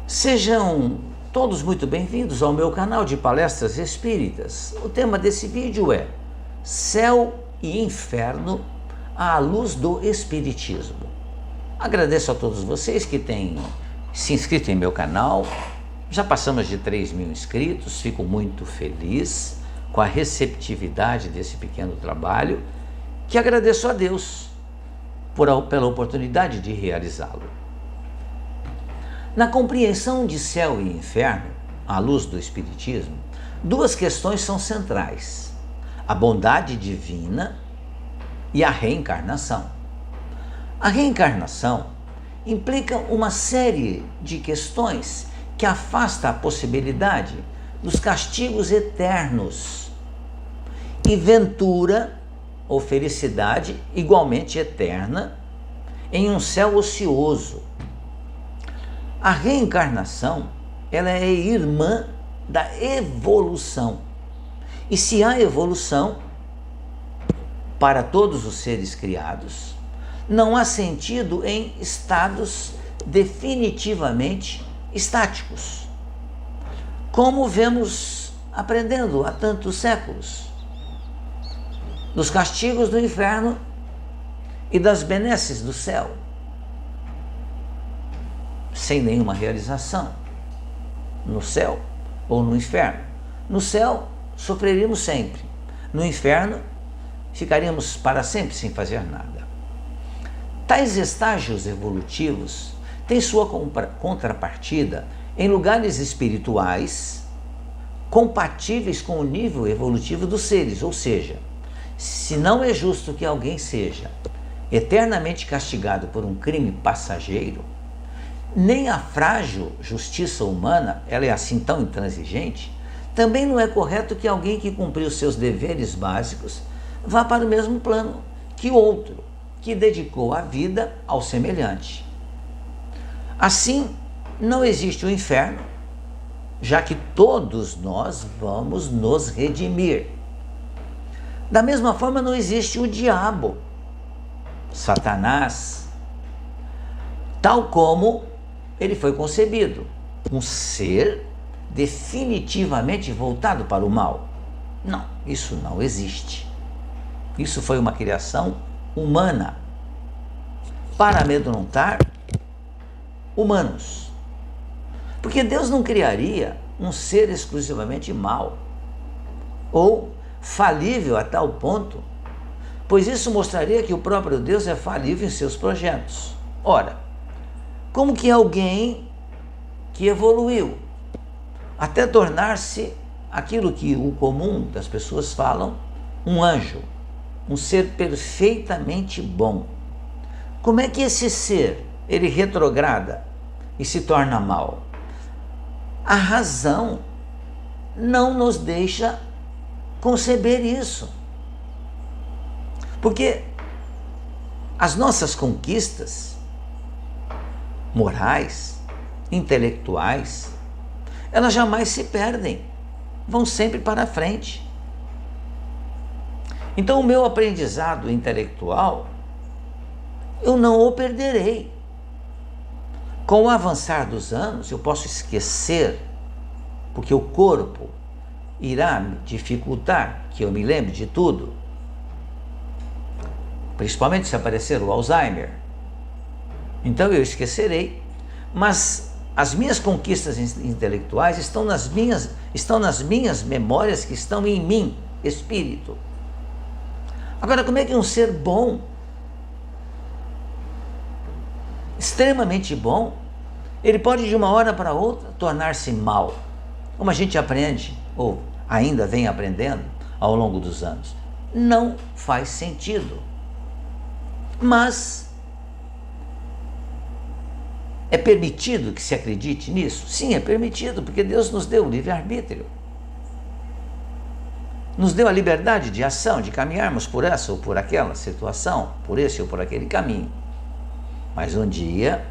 Sejam todos muito bem-vindos ao meu canal de palestras espíritas. O tema desse vídeo é Céu e Inferno à luz do Espiritismo. Agradeço a todos vocês que têm se inscrito em meu canal. Já passamos de 3.000 inscritos, fico muito feliz com a receptividade desse pequeno trabalho, que agradeço a Deus pela oportunidade de realizá-lo. Na compreensão de céu e inferno, à luz do Espiritismo, duas questões são centrais: a bondade divina e a reencarnação. A reencarnação implica uma série de questões que afasta a possibilidade dos castigos eternos e ventura ou felicidade igualmente eterna em um céu ocioso. A reencarnação, ela é irmã da evolução. E se há evolução para todos os seres criados, não há sentido em estados definitivamente estáticos, como vemos aprendendo há tantos séculos, dos castigos do inferno e das benesses do céu, sem nenhuma realização no céu ou no inferno. No céu sofreríamos sempre, no inferno ficaríamos para sempre sem fazer nada. Tais estágios evolutivos têm sua contrapartida em lugares espirituais compatíveis com o nível evolutivo dos seres, ou seja, se não é justo que alguém seja eternamente castigado por um crime passageiro, nem a frágil justiça humana, ela é assim tão intransigente, também não é correto que alguém que cumpriu seus deveres básicos vá para o mesmo plano que outro, que dedicou a vida ao semelhante. Assim, não existe o inferno, já que todos nós vamos nos redimir. Da mesma forma, não existe o diabo, Satanás, tal como ele foi concebido, um ser definitivamente voltado para o mal. Não, isso não existe. Isso foi uma criação humana para amedrontar humanos. Porque Deus não criaria um ser exclusivamente mau ou falível a tal ponto, pois isso mostraria que o próprio Deus é falível em seus projetos. Ora, como que alguém que evoluiu até tornar-se aquilo que o comum das pessoas falam, um anjo, um ser perfeitamente bom, como é que esse ser, ele retrograda e se torna mal? A razão não nos deixa conceber isso. Porque as nossas conquistas morais, intelectuais, elas jamais se perdem, vão sempre para frente. Então o meu aprendizado intelectual, eu não o perderei. Com o avançar dos anos, eu posso esquecer, porque o corpo irá me dificultar que eu me lembre de tudo, principalmente se aparecer o Alzheimer. Então eu esquecerei, mas as minhas conquistas intelectuais estão nas minhas memórias que estão em mim, espírito. Agora, como é que um ser bom, extremamente bom, ele pode de uma hora para outra tornar-se mal, como a gente aprende, ou ainda vem aprendendo ao longo dos anos? Não faz sentido. Mas é permitido que se acredite nisso? Sim, é permitido, porque Deus nos deu o livre-arbítrio. Nos deu a liberdade de ação, de caminharmos por essa ou por aquela situação, por esse ou por aquele caminho. Mas um dia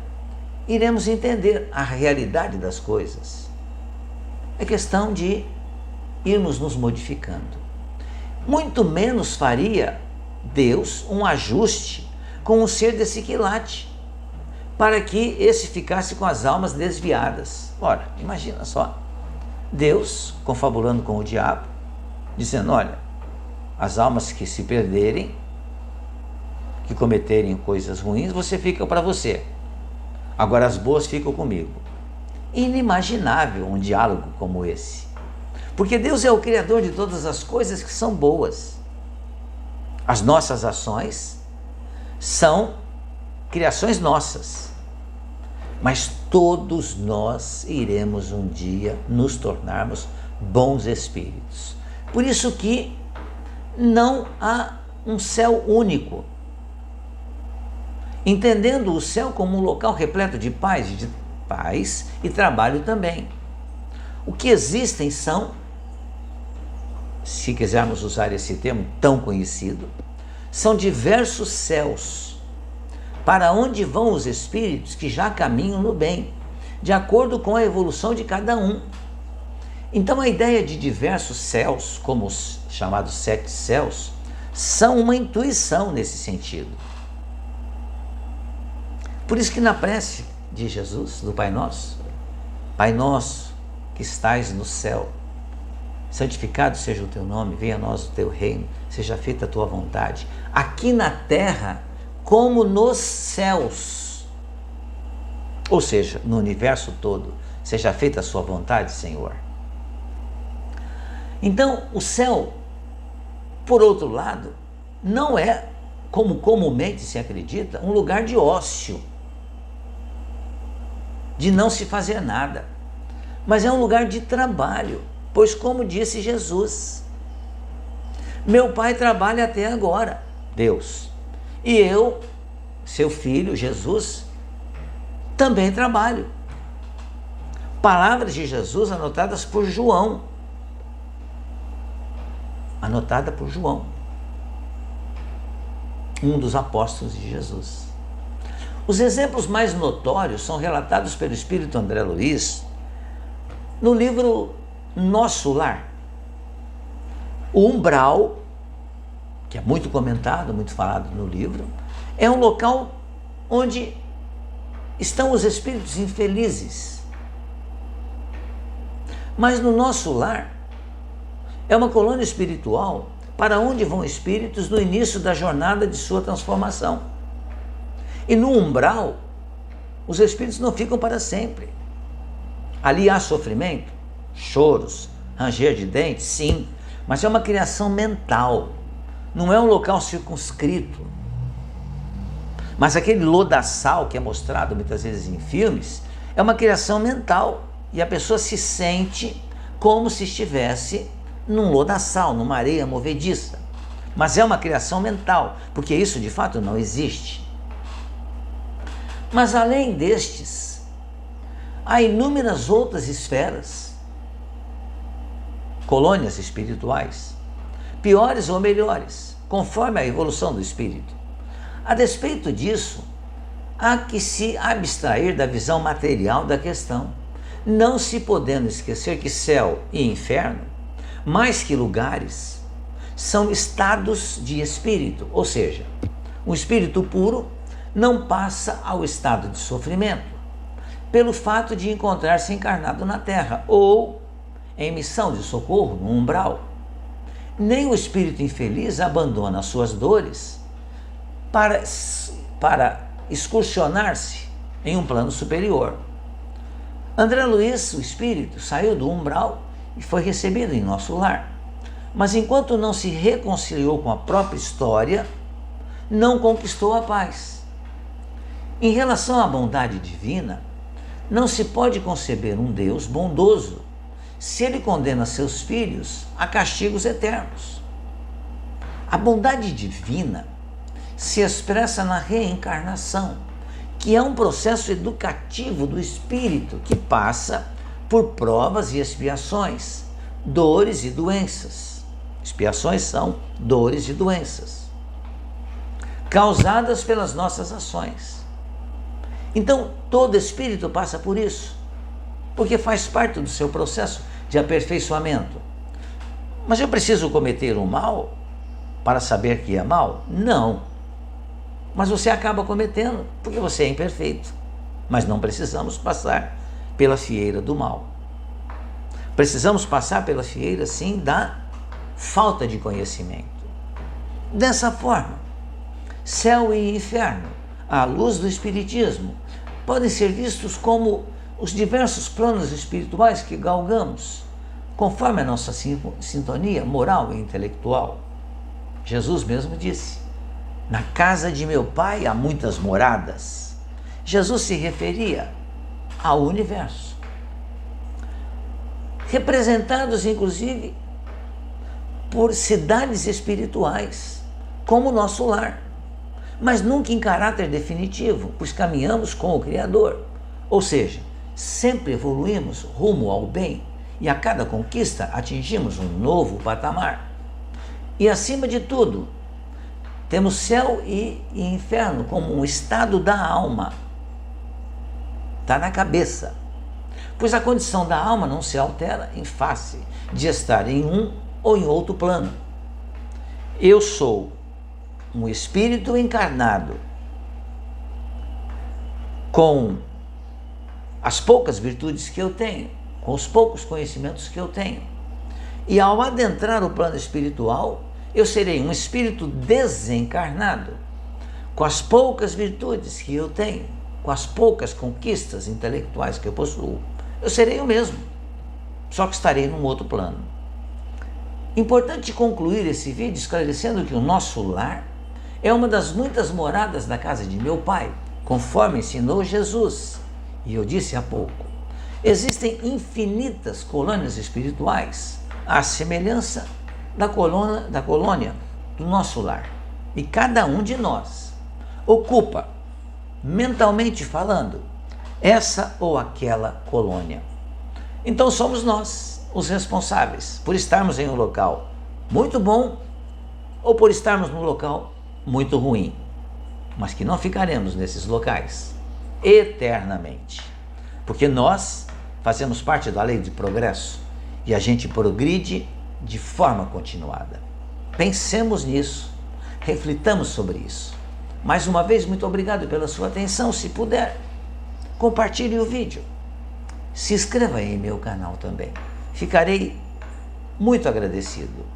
iremos entender a realidade das coisas. É questão de irmos nos modificando. Muito menos faria Deus um ajuste com um ser desse quilate, para que esse ficasse com as almas desviadas. Ora, imagina só, Deus confabulando com o diabo, dizendo: olha, as almas que se perderem, que cometerem coisas ruins, você fica para você. Agora as boas ficam comigo. Inimaginável um diálogo como esse. Porque Deus é o Criador de todas as coisas que são boas. As nossas ações são criações nossas. Mas todos nós iremos um dia nos tornarmos bons espíritos. Por isso que não há um céu único. Entendendo o céu como um local repleto de paz e trabalho também. O que existem são, se quisermos usar esse termo tão conhecido, são diversos céus, para onde vão os espíritos que já caminham no bem, de acordo com a evolução de cada um. Então a ideia de diversos céus, como os chamados 7 céus, são uma intuição nesse sentido. Por isso que na prece de Jesus, do Pai Nosso que estais no céu, santificado seja o teu nome, venha a nós o teu reino, seja feita a tua vontade, aqui na terra como nos céus. Ou seja, no universo todo, seja feita a sua vontade, Senhor. Então, o céu, por outro lado, não é, como comumente se acredita, um lugar de ócio, de não se fazer nada, mas é um lugar de trabalho, pois como disse Jesus, meu Pai trabalha até agora, Deus, e eu, seu Filho, Jesus, também trabalho. Palavras de Jesus anotadas por João, um dos apóstolos de Jesus. Os exemplos mais notórios são relatados pelo Espírito André Luiz no livro Nosso Lar. O umbral, que é muito comentado, muito falado no livro, é um local onde estão os espíritos infelizes. Mas no Nosso Lar é uma colônia espiritual para onde vão espíritos no início da jornada de sua transformação. E no umbral, os espíritos não ficam para sempre. Ali há sofrimento, choros, ranger de dentes, sim, mas é uma criação mental, não é um local circunscrito. Mas aquele lodaçal que é mostrado muitas vezes em filmes, é uma criação mental, e a pessoa se sente como se estivesse num lodaçal, numa areia movediça. Mas é uma criação mental, porque isso de fato não existe. Mas além destes, há inúmeras outras esferas, colônias espirituais, piores ou melhores, conforme a evolução do espírito. A despeito disso, há que se abstrair da visão material da questão, não se podendo esquecer que céu e inferno, mais que lugares, são estados de espírito, ou seja, um espírito puro não passa ao estado de sofrimento, pelo fato de encontrar-se encarnado na Terra, ou em missão de socorro no umbral. Nem o espírito infeliz abandona suas dores para excursionar-se em um plano superior. André Luiz, o espírito, saiu do umbral e foi recebido em Nosso Lar, mas enquanto não se reconciliou com a própria história, não conquistou a paz. Em relação à bondade divina, não se pode conceber um Deus bondoso se ele condena seus filhos a castigos eternos. A bondade divina se expressa na reencarnação, que é um processo educativo do espírito que passa por provas e expiações, dores e doenças. Expiações são dores e doenças causadas pelas nossas ações. Então, todo espírito passa por isso, porque faz parte do seu processo de aperfeiçoamento. Mas eu preciso cometer um mal para saber que é mal? Não. Mas você acaba cometendo, porque você é imperfeito. mas não precisamos passar pela fieira do mal. Precisamos passar pela fieira, sim, da falta de conhecimento. Dessa forma, céu e inferno, à luz do Espiritismo, podem ser vistos como os diversos planos espirituais que galgamos, conforme a nossa sintonia moral e intelectual. Jesus mesmo disse: na casa de meu Pai há muitas moradas. Jesus se referia ao universo, representados inclusive por cidades espirituais, como o nosso lar, mas nunca em caráter definitivo, pois caminhamos com o Criador, ou seja, sempre evoluímos rumo ao bem e a cada conquista atingimos um novo patamar. E acima de tudo, temos céu e inferno como um estado da alma. Está na cabeça, pois a condição da alma não se altera em face de estar em um ou em outro plano. Eu sou um espírito encarnado com as poucas virtudes que eu tenho, com os poucos conhecimentos que eu tenho. E ao adentrar o plano espiritual, eu serei um espírito desencarnado, com as poucas virtudes que eu tenho, com as poucas conquistas intelectuais que eu possuo. Eu serei o mesmo, só que estarei num outro plano. Importante concluir esse vídeo esclarecendo que o nosso lar é uma das muitas moradas da casa de meu Pai, conforme ensinou Jesus. E eu disse há pouco, existem infinitas colônias espirituais, à semelhança da colônia do nosso lar. E cada um de nós ocupa, mentalmente falando, essa ou aquela colônia. Então somos nós os responsáveis por estarmos em um local muito bom ou por estarmos num local muito ruim, mas que não ficaremos nesses locais eternamente, porque nós fazemos parte da lei de progresso e a gente progride de forma continuada. Pensemos nisso, reflitamos sobre isso. Mais uma vez, muito obrigado pela sua atenção. Se puder, compartilhe o vídeo. Se inscreva em meu canal também. Ficarei muito agradecido.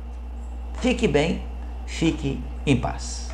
Fique bem, fique em paz.